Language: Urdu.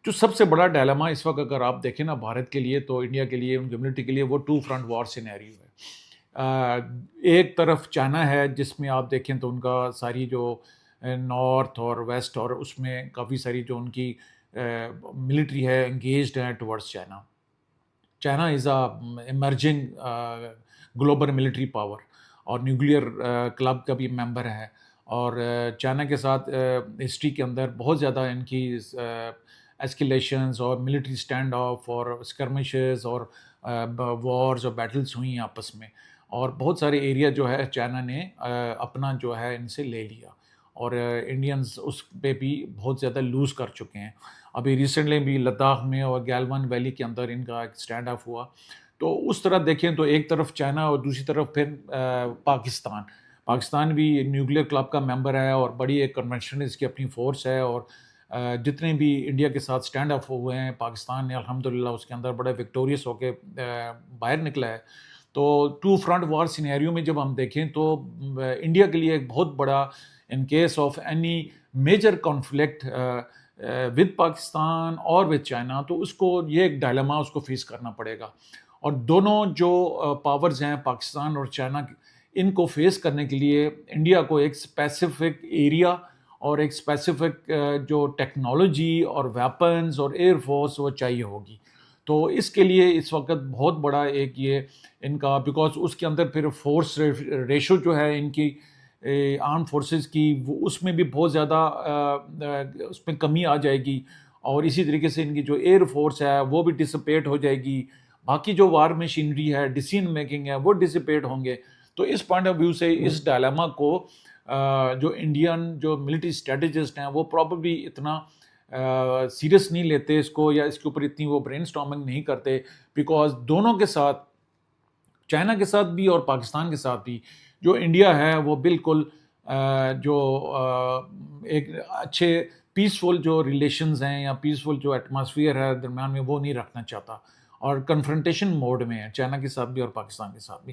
جو سب سے بڑا ڈائلاما اس وقت اگر آپ دیکھیں نا بھارت کے لیے تو انڈیا کے لیے ان کمیونٹی کے لیے وہ ٹو فرنٹ وار سینیریو ہے۔ ایک طرف چائنا ہے جس میں آپ دیکھیں تو ان کا ساری جو نارتھ اور ویسٹ اور اس میں کافی ساری جو ان کی ملٹری ہے انگیجڈ ہیں towards China. China is a emerging global military power اور نیوکلیئر کلب کا بھی ممبر ہے، اور چائنا کے ساتھ ہسٹری کے اندر بہت زیادہ ان کی ایسکیلیشنز اور ملٹری اسٹینڈ آف اور اسکرمشز اور وارز اور بیٹلز ہوئی ہیں آپس میں، اور بہت سارے ایریا جو ہے چائنا نے اپنا جو ہے ان سے لے لیا، اور انڈینز اس پہ بھی بہت زیادہ لوز کر چکے ہیں۔ ابھی ریسنٹلی بھی لداخ میں اور گیلوان ویلی کے اندر ان کا ایک اسٹینڈ آف ہوا۔ تو اس طرح دیکھیں تو ایک طرف چائنا اور دوسری طرف پھر پاکستان بھی نیوکلیئر کلب کا ممبر ہے اور بڑی ایک کنونشنلسٹ کی اپنی فورس ہے، اور جتنے بھی انڈیا کے ساتھ اسٹینڈ اپ ہوئے ہیں پاکستان نے الحمدللہ اس کے اندر بڑے وکٹوریس ہو کے باہر نکلا ہے۔ تو ٹو فرنٹ وار سینیریو میں جب ہم دیکھیں تو انڈیا کے لیے ایک بہت بڑا in case of any major conflict with Pakistan اور ود چائنا، تو اس کو یہ ایک ڈائلاما اس کو فیس کرنا پڑے گا، اور دونوں جو پاورز ہیں پاکستان اور چائنا ان کو فیس کرنے کے لیے انڈیا کو ایک اسپیسیفک ایریا اور ایک اسپیسیفک جو ٹیکنالوجی اور ویپنز اور ایئر فورس وہ چاہیے ہوگی۔ تو اس کے لیے اس وقت بہت بڑا ایک یہ ان کا، بیکاز اس کے اندر پھر فورس ریشو جو ہے ان کی آرم فورسز کی اس میں بھی بہت زیادہ اس میں کمی آ جائے گی، اور اسی طریقے سے ان کی جو ایئر فورس ہے وہ بھی ڈسپیٹ ہو جائے گی، باقی جو وار مشینری ہے ڈیسیژن میکنگ ہے وہ ڈسپیٹ ہوں گے۔ تو اس پوائنٹ آف ویو سے اس ڈائلاما کو جو انڈین جو ملٹری اسٹریٹجسٹ ہیں وہ پرابیبلی اتنا سیریس نہیں لیتے اس کو، یا اس کے اوپر اتنی وہ برین اسٹارمنگ نہیں کرتے، بیکاز دونوں کے ساتھ چائنا کے ساتھ بھی اور پاکستان کے ساتھ بھی جو انڈیا ہے وہ بالکل جو ایک اچھے پیسفل جو ریلیشنز ہیں یا پیسفل جو ایٹماسفیئر ہے درمیان میں وہ نہیں رکھنا چاہتا، اور کنفرنٹیشن موڈ میں ہے چائنا کے ساتھ بھی اور پاکستان کے ساتھ بھی۔